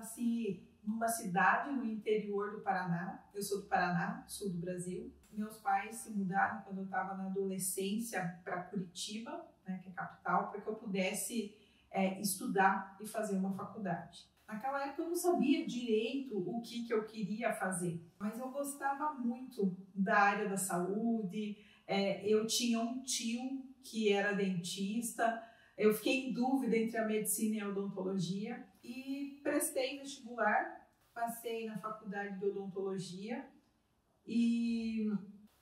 nasci numa cidade no interior do Paraná. Eu sou do Paraná, sul do Brasil. Meus pais se mudaram quando eu estava na adolescência para Curitiba, né, que é a capital, para que eu pudesse estudar e fazer uma faculdade. Naquela época eu não sabia direito o que eu queria fazer, mas eu gostava muito da área da saúde. Eu tinha um tio que era dentista. Eu fiquei em dúvida entre a medicina e a odontologia e prestei vestibular, passei na faculdade de odontologia e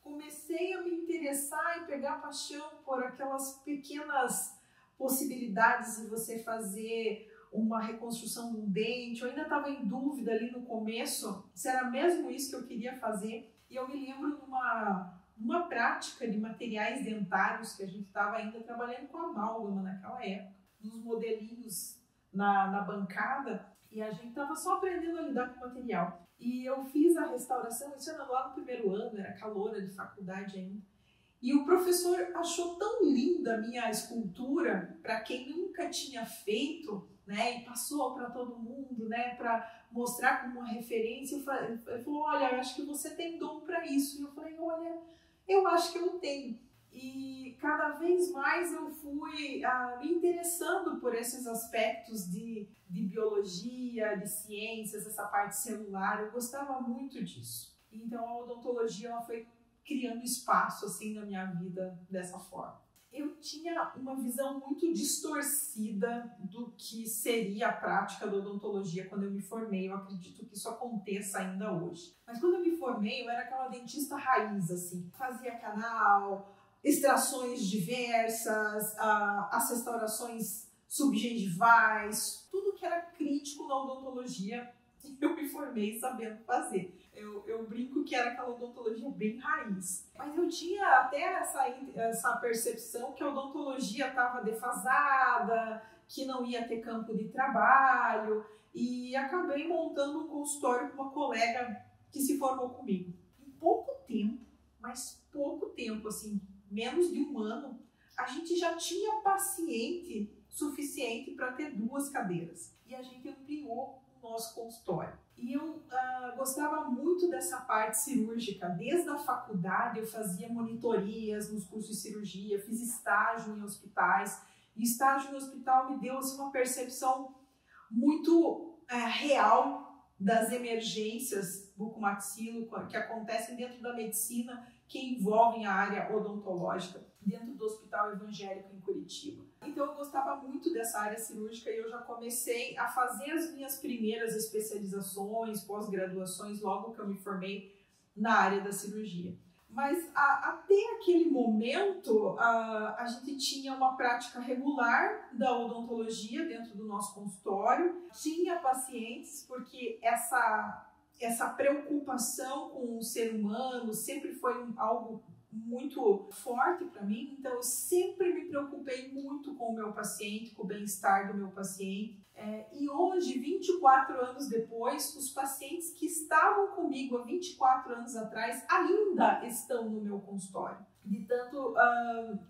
comecei a me interessar e pegar paixão por aquelas pequenas possibilidades de você fazer uma reconstrução de um dente. Eu ainda estava em dúvida ali no começo se era mesmo isso que eu queria fazer. E eu me lembro numa prática de materiais dentários que a gente estava ainda trabalhando com amálgama naquela época, uns modelinhos na bancada, e a gente estava só aprendendo a lidar com o material. E eu fiz a restauração, isso era lá no primeiro ano, era caloura de faculdade ainda. E o professor achou tão linda a minha escultura, para quem nunca tinha feito, né, e passou para todo mundo, né, para mostrar como uma referência. Ele falou: olha, eu acho que você tem dom para isso. E eu falei: olha, eu acho que eu tenho. E cada vez mais eu fui me interessando por esses aspectos de biologia, de ciências, essa parte celular. Eu gostava muito disso. Então a odontologia ela foi criando espaço assim na minha vida dessa forma. Eu tinha uma visão muito distorcida do que seria a prática da odontologia quando eu me formei. Eu acredito que isso aconteça ainda hoje. Mas quando eu me formei, eu era aquela dentista raiz, assim. Fazia canal, extrações diversas, as restaurações subgengivais, tudo que era crítico na odontologia, eu me formei sabendo fazer. Eu brinco que era aquela odontologia bem raiz. Mas eu tinha até essa percepção que a odontologia estava defasada, que não ia ter campo de trabalho, e acabei montando um consultório com uma colega que se formou comigo. Em pouco tempo, mas pouco tempo, assim, menos de um ano, a gente já tinha paciente suficiente para ter 2 cadeiras. E a gente ampliou o nosso consultório. E eu gostava muito dessa parte cirúrgica. Desde a faculdade eu fazia monitorias nos cursos de cirurgia, fiz estágio em hospitais. E estágio em hospital me deu assim, uma percepção muito real das emergências bucomaxilo que acontecem dentro da medicina, que envolvem a área odontológica, dentro do Hospital Evangélico em Curitiba. Então eu gostava muito dessa área cirúrgica e eu já comecei a fazer as minhas primeiras especializações, pós-graduações, logo que eu me formei na área da cirurgia. Mas até aquele momento, a gente tinha uma prática regular da odontologia dentro do nosso consultório, tinha pacientes, porque essa preocupação com o ser humano sempre foi algo muito forte para mim, então eu sempre me preocupei muito com o meu paciente, com o bem-estar do meu paciente. E hoje, 24 anos depois, os pacientes que estavam comigo há 24 anos atrás ainda estão no meu consultório. De tanto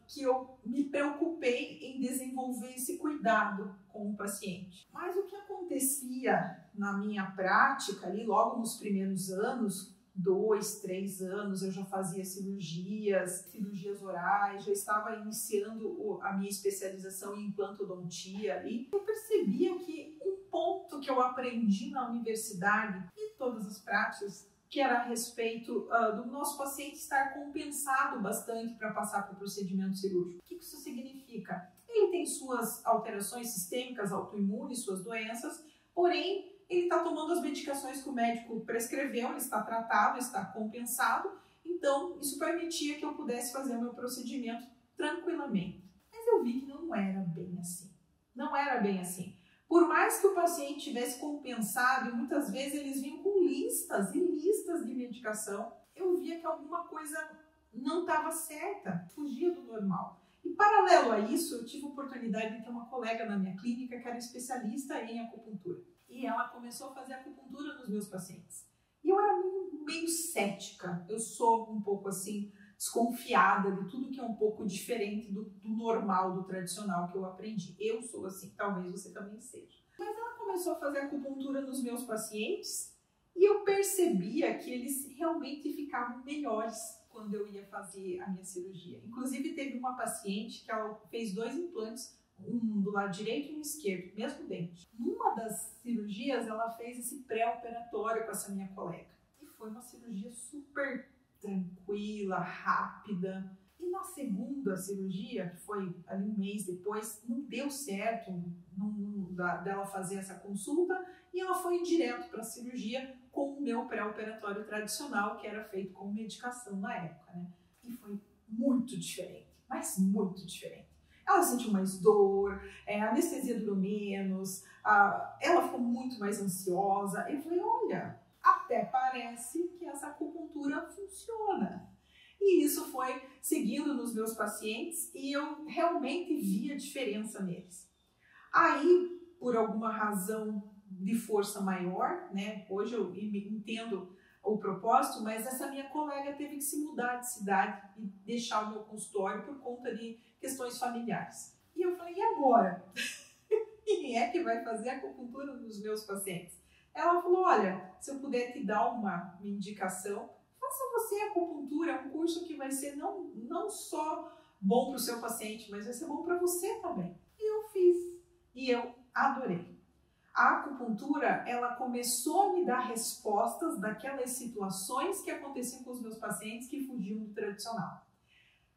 que eu me preocupei em desenvolver esse cuidado com o paciente. Mas o que acontecia na minha prática, ali logo nos primeiros anos, 2, 3 anos, eu já fazia cirurgias orais, já estava iniciando a minha especialização em implantodontia ali. Eu percebia que um ponto que eu aprendi na universidade e todas as práticas, que era a respeito do nosso paciente estar compensado bastante para passar por procedimento cirúrgico. O que isso significa? Ele tem suas alterações sistêmicas, autoimunes, suas doenças, porém ele está tomando as medicações que o médico prescreveu, ele está tratado, está compensado, então isso permitia que eu pudesse fazer o meu procedimento tranquilamente. Mas eu vi que não era bem assim. Não era bem assim. Por mais que o paciente tivesse compensado, e muitas vezes eles vinham com listas e listas de medicação, eu via que alguma coisa não estava certa, fugia do normal. E paralelo a isso, eu tive a oportunidade de ter uma colega na minha clínica que era especialista em acupuntura. E ela começou a fazer acupuntura nos meus pacientes. E eu era meio cética, eu sou um pouco assim, desconfiada de tudo que é um pouco diferente do normal, do tradicional que eu aprendi. Eu sou assim, talvez você também seja. Mas ela começou a fazer acupuntura nos meus pacientes e eu percebia que eles realmente ficavam melhores quando eu ia fazer a minha cirurgia. Inclusive, teve uma paciente que ela fez 2 implantes, um do lado direito e um esquerdo, mesmo dente. Numa das cirurgias, ela fez esse pré-operatório com essa minha colega. E foi uma cirurgia super tranquila, rápida. E na segunda cirurgia, que foi ali um mês depois, não deu certo dela fazer essa consulta e ela foi direto para a cirurgia com o meu pré-operatório tradicional, que era feito com medicação na época, né? E foi muito diferente, mas muito diferente. Ela sentiu mais dor, a anestesia durou menos, ela ficou muito mais ansiosa. Eu falei, olha, até parece que essa acupuntura funciona. E isso foi seguindo nos meus pacientes e eu realmente vi a diferença neles. Aí, por alguma razão de força maior, né? Hoje eu entendo o propósito, mas essa minha colega teve que se mudar de cidade e deixar o meu consultório por conta de questões familiares. E eu falei, e agora? Quem é que vai fazer a acupuntura nos meus pacientes? Ela falou, olha, se eu puder te dar uma indicação, faça você a acupuntura, é um curso que vai ser não só bom para o seu paciente, mas vai ser bom para você também. E eu fiz, e eu adorei. A acupuntura, ela começou a me dar respostas daquelas situações que aconteciam com os meus pacientes que fugiam do tradicional.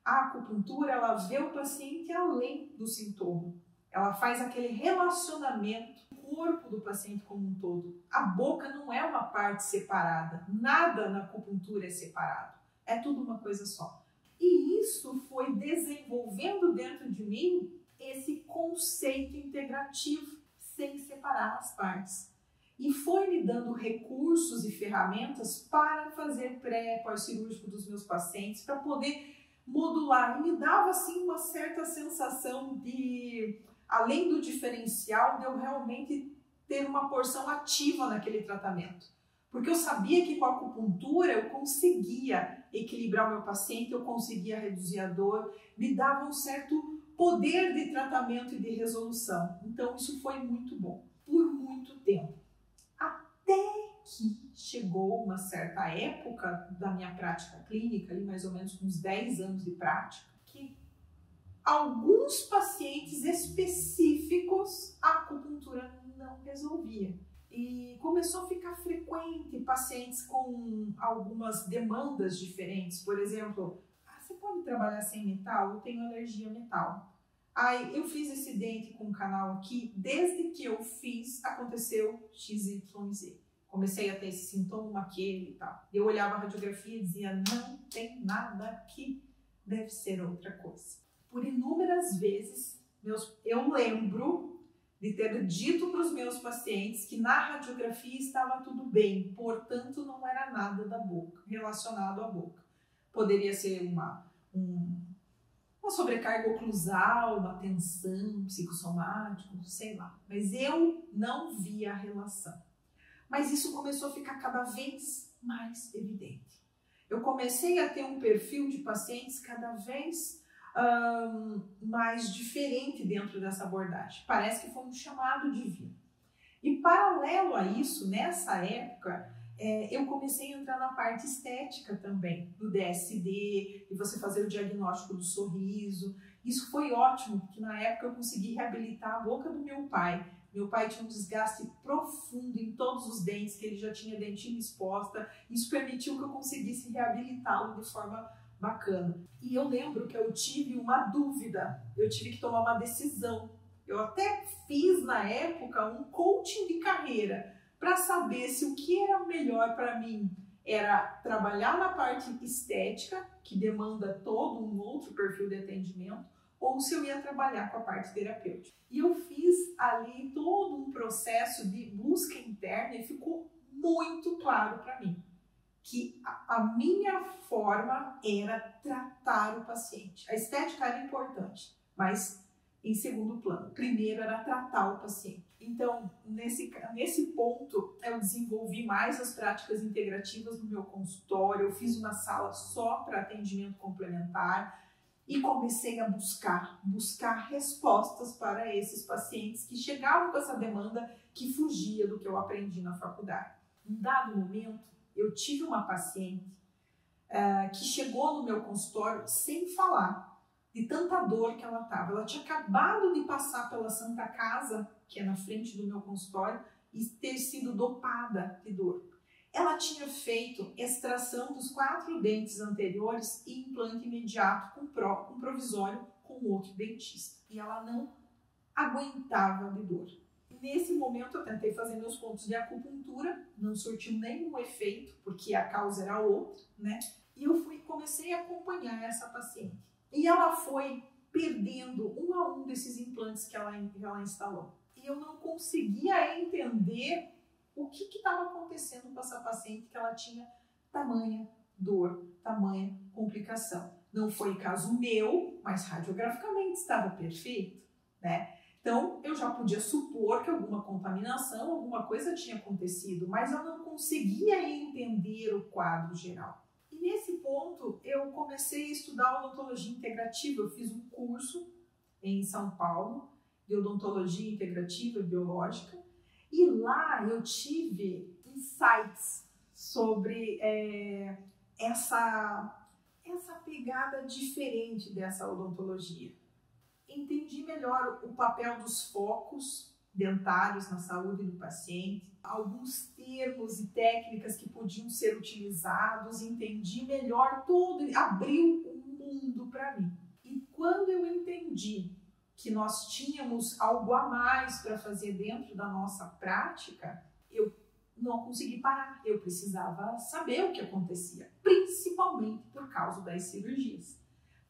A acupuntura, ela vê o paciente além do sintoma. Ela faz aquele relacionamento com o corpo do paciente como um todo. A boca não é uma parte separada. Nada na acupuntura é separado. É tudo uma coisa só. E isso foi desenvolvendo dentro de mim esse conceito integrativo, sem separar as partes. E foi me dando recursos e ferramentas para fazer pré-pós-cirúrgico dos meus pacientes, para poder modular. E me dava assim uma certa sensação de, além do diferencial, de eu realmente ter uma porção ativa naquele tratamento. Porque eu sabia que com a acupuntura eu conseguia equilibrar o meu paciente, eu conseguia reduzir a dor, me dava um certo poder de tratamento e de resolução. Então isso foi muito bom, por muito tempo. Até que chegou uma certa época da minha prática clínica, ali mais ou menos com uns 10 anos de prática, que alguns pacientes específicos a acupuntura não resolvia. E começou a ficar frequente pacientes com algumas demandas diferentes. Por exemplo, você pode trabalhar sem metal? Eu tenho alergia a metal. Aí eu fiz esse dente com o canal aqui, desde que eu fiz, aconteceu XYZ. Comecei a ter esse sintoma, aquele e tal. Eu olhava a radiografia e dizia, não tem nada aqui, deve ser outra coisa. Por inúmeras vezes, eu lembro de ter dito para os meus pacientes que na radiografia estava tudo bem, portanto não era nada da boca, relacionado à boca. Poderia ser uma sobrecarga oclusal, uma tensão psicossomática, sei lá. Mas eu não via a relação. Mas isso começou a ficar cada vez mais evidente. Eu comecei a ter um perfil de pacientes cada vez mais diferente dentro dessa abordagem. Parece que foi um chamado divino. E paralelo a isso, nessa época, eu comecei a entrar na parte estética também, do DSD, e você fazer o diagnóstico do sorriso. Isso foi ótimo, porque na época eu consegui reabilitar a boca do meu pai. Meu pai tinha um desgaste profundo em todos os dentes, que ele já tinha dentina exposta. Isso permitiu que eu conseguisse reabilitá-lo de forma bacana. E eu lembro que eu tive uma dúvida, eu tive que tomar uma decisão. Eu até fiz na época um coaching de carreira, para saber se o que era melhor para mim era trabalhar na parte estética, que demanda todo um outro perfil de atendimento, ou se eu ia trabalhar com a parte terapêutica. E eu fiz ali todo um processo de busca interna e ficou muito claro para mim que a minha forma era tratar o paciente. A estética era importante, mas em segundo plano. Primeiro era tratar o paciente. Então, nesse ponto, eu desenvolvi mais as práticas integrativas no meu consultório, eu fiz uma sala só para atendimento complementar e comecei a buscar respostas para esses pacientes que chegavam com essa demanda que fugia do que eu aprendi na faculdade. Em dado momento, eu tive uma paciente que chegou no meu consultório sem falar, de tanta dor que ela estava. Ela tinha acabado de passar pela Santa Casa, que é na frente do meu consultório, e ter sido dopada de dor. Ela tinha feito extração dos 4 dentes anteriores e implante imediato com provisório com outro dentista. E ela não aguentava de dor. Nesse momento eu tentei fazer meus pontos de acupuntura, não surtiu nenhum efeito, porque a causa era outra, né? E eu comecei a acompanhar essa paciente. E ela foi perdendo um a um desses implantes que ela instalou. E eu não conseguia entender o que estava acontecendo com essa paciente, que ela tinha tamanha dor, tamanha complicação. Não foi caso meu, mas radiograficamente estava perfeito, né? Então, eu já podia supor que alguma contaminação, alguma coisa tinha acontecido, mas eu não conseguia entender o quadro geral. E nesse ponto, eu comecei a estudar odontologia integrativa. Eu fiz um curso em São Paulo de odontologia integrativa e biológica, e lá eu tive insights sobre essa pegada diferente dessa odontologia. Entendi melhor o papel dos focos dentários na saúde do paciente, alguns termos e técnicas que podiam ser utilizados, entendi melhor tudo, abriu um mundo para mim. E quando eu entendi que nós tínhamos algo a mais para fazer dentro da nossa prática, eu não consegui parar, eu precisava saber o que acontecia, principalmente por causa das cirurgias.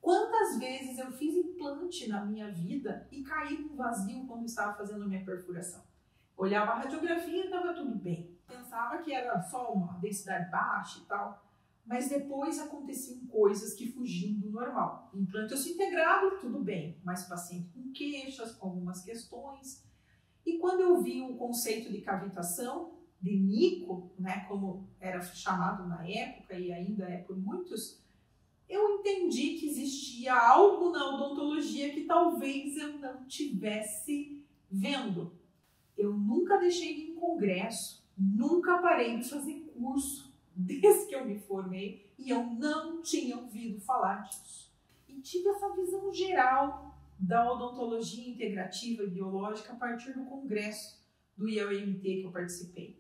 Quantas vezes eu fiz implante na minha vida e caí num vazio quando estava fazendo a minha perfuração? Olhava a radiografia e estava tudo bem. Pensava que era só uma densidade baixa e tal, mas depois aconteciam coisas que fugiam do normal. Implante integrado, tudo bem, mas paciente com queixas, com algumas questões. E quando eu vi o conceito de cavitação, de Nico, né, como era chamado na época e ainda é por muitos, eu entendi que existia algo na odontologia que talvez eu não tivesse vendo. Eu nunca deixei de ir em congresso, nunca parei de fazer curso desde que eu me formei e eu não tinha ouvido falar disso. E tive essa visão geral da odontologia integrativa e biológica a partir do congresso do IELMT que eu participei.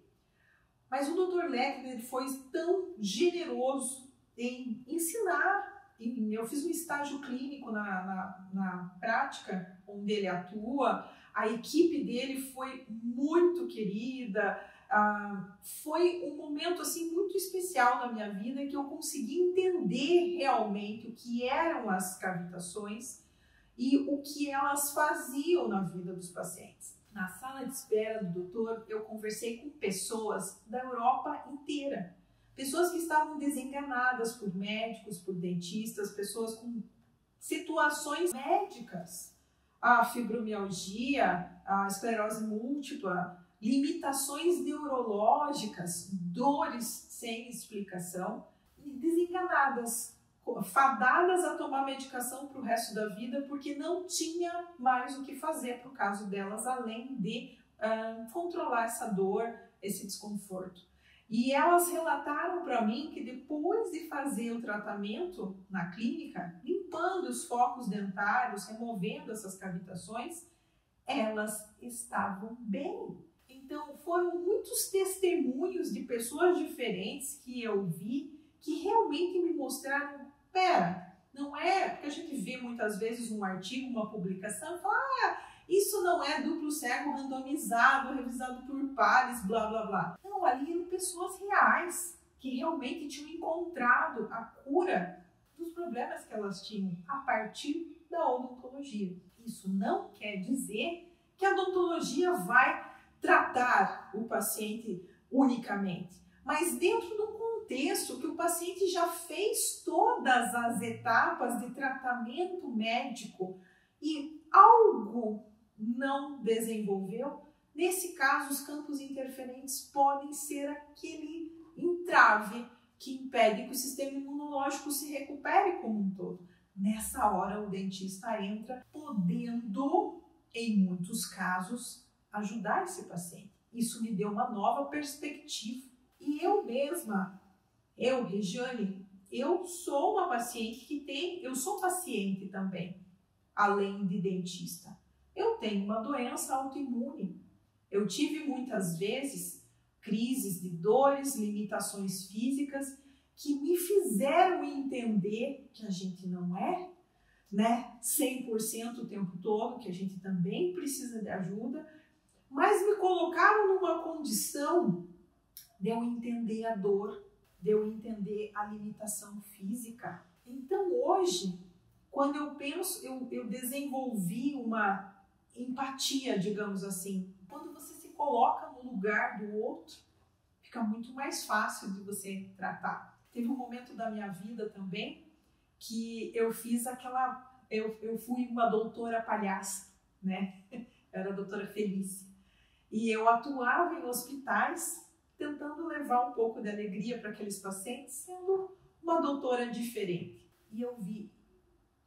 Mas o Dr. Lechner foi tão generoso em ensinar. Eu fiz um estágio clínico na prática onde ele atua, a equipe dele foi muito querida, foi um momento assim, muito especial na minha vida que eu consegui entender realmente o que eram as cavitações e o que elas faziam na vida dos pacientes. Na sala de espera do doutor, eu conversei com pessoas da Europa inteira. Pessoas que estavam desenganadas por médicos, por dentistas, pessoas com situações médicas, a fibromialgia, a esclerose múltipla, limitações neurológicas, dores sem explicação, e desenganadas, fadadas a tomar medicação para o resto da vida porque não tinha mais o que fazer para o caso delas, além de controlar essa dor, esse desconforto. E elas relataram para mim que depois de fazer o tratamento na clínica, limpando os focos dentários, removendo essas cavitações, elas estavam bem. Então foram muitos testemunhos de pessoas diferentes que eu vi que realmente me mostraram, não é porque a gente vê muitas vezes um artigo, uma publicação e fala, isso não é duplo cego randomizado, revisado por pares, blá blá blá. Não, ali eram pessoas reais que realmente tinham encontrado a cura dos problemas que elas tinham a partir da odontologia. Isso não quer dizer que a odontologia vai tratar o paciente unicamente, mas dentro de um contexto que o paciente já fez todas as etapas de tratamento médico e algo não desenvolveu, nesse caso os campos interferentes podem ser aquele entrave que impede que o sistema imunológico se recupere como um todo. Nessa hora o dentista entra podendo, em muitos casos, ajudar esse paciente. Isso me deu uma nova perspectiva. E eu mesma, Regiane, eu sou uma paciente eu sou paciente também, além de dentista. Eu tenho uma doença autoimune. Eu tive muitas vezes crises de dores, limitações físicas que me fizeram entender que a gente não é, 100% o tempo todo, que a gente também precisa de ajuda, mas me colocaram numa condição de eu entender a dor, de eu entender a limitação física. Então hoje, quando eu penso, eu desenvolvi uma empatia, digamos assim. Quando você se coloca no lugar do outro, fica muito mais fácil de você tratar. Teve um momento da minha vida também que eu fiz eu fui uma doutora palhaça, né? Eu era a doutora Felícia. E eu atuava em hospitais tentando levar um pouco de alegria para aqueles pacientes, sendo uma doutora diferente. E eu vi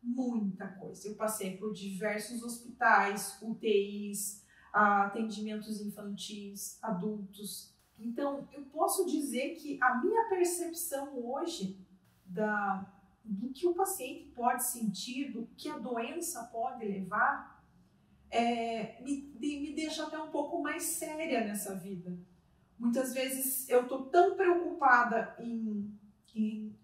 muita coisa. Eu passei por diversos hospitais, UTIs, atendimentos infantis, adultos. Então, eu posso dizer que a minha percepção hoje do que o paciente pode sentir, do que a doença pode levar, me deixa até um pouco mais séria nessa vida. Muitas vezes eu estou tão preocupada em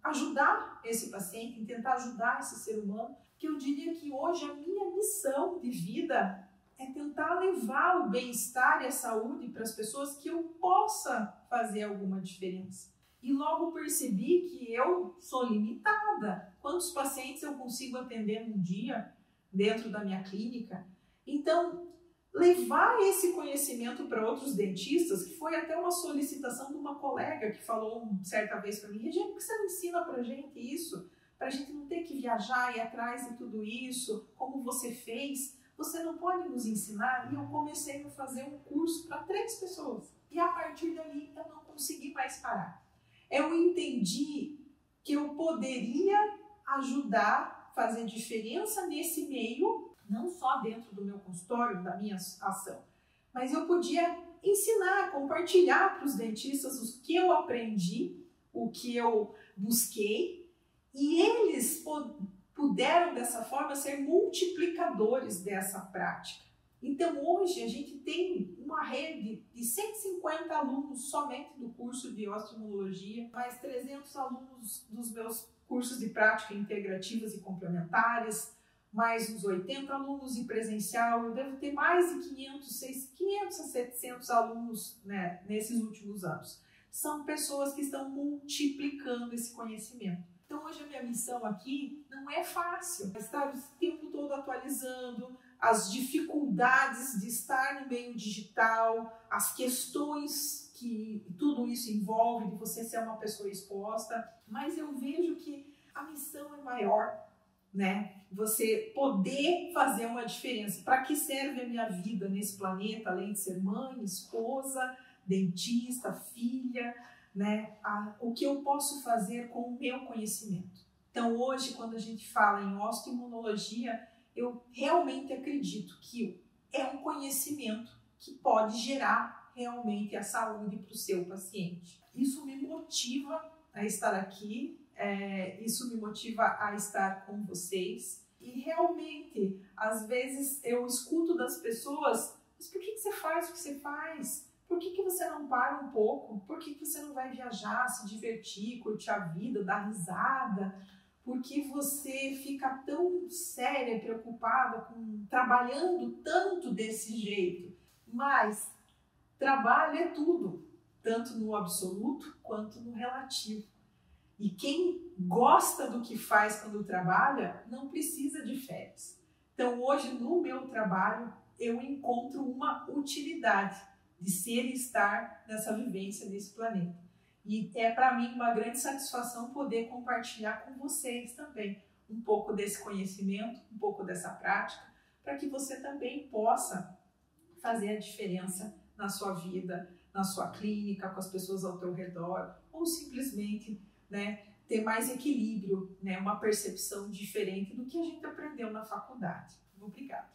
ajudar esse paciente, em tentar ajudar esse ser humano, que eu diria que hoje a minha missão de vida é tentar levar o bem-estar e a saúde para as pessoas, que eu possa fazer alguma diferença. E logo percebi que eu sou limitada. Quantos pacientes eu consigo atender num dia dentro da minha clínica? Então, levar esse conhecimento para outros dentistas, que foi até uma solicitação de uma colega que falou certa vez para mim: Regiane, por que você não ensina para a gente isso? Para a gente não ter que viajar e ir atrás de tudo isso, como você fez, você não pode nos ensinar? E eu comecei a fazer um curso para 3 pessoas. E a partir dali eu não consegui mais parar. Eu entendi que eu poderia ajudar, fazer diferença nesse meio, não só dentro do meu consultório, da minha ação, mas eu podia ensinar, compartilhar para os dentistas o que eu aprendi, o que eu busquei, e eles puderam dessa forma ser multiplicadores dessa prática. Então hoje a gente tem uma rede de 150 alunos somente do curso de osteoimunologia, mais 300 alunos dos meus cursos de prática integrativas e complementares, mais uns 80 alunos em presencial. Eu devo ter mais de 500 a 700 alunos, nesses últimos anos. São pessoas que estão multiplicando esse conhecimento. Então hoje a minha missão aqui não é fácil. Estar o tempo todo atualizando as dificuldades de estar no meio digital, as questões que tudo isso envolve, de você ser uma pessoa exposta. Mas eu vejo que a missão é maior, Você poder fazer uma diferença. Para que serve a minha vida nesse planeta, além de ser mãe, esposa, dentista, filha, o que eu posso fazer com o meu conhecimento? Então hoje, quando a gente fala em osteoimunologia, eu realmente acredito que é um conhecimento que pode gerar realmente a saúde para o seu paciente. Isso me motiva a estar aqui, isso me motiva a estar com vocês. E realmente, às vezes eu escuto das pessoas: mas por que você faz o que você faz? Por que você não para um pouco? Por que você não vai viajar, se divertir, curtir a vida, dar risada? Por que você fica tão séria, preocupada, trabalhando tanto desse jeito? Mas trabalho é tudo, tanto no absoluto quanto no relativo. E quem gosta do que faz quando trabalha, não precisa de férias. Então hoje no meu trabalho eu encontro uma utilidade de ser e estar nessa vivência nesse planeta. E é para mim uma grande satisfação poder compartilhar com vocês também um pouco desse conhecimento, um pouco dessa prática, para que você também possa fazer a diferença na sua vida, na sua clínica, com as pessoas ao teu redor, ou simplesmente ter mais equilíbrio, uma percepção diferente do que a gente aprendeu na faculdade. Obrigada.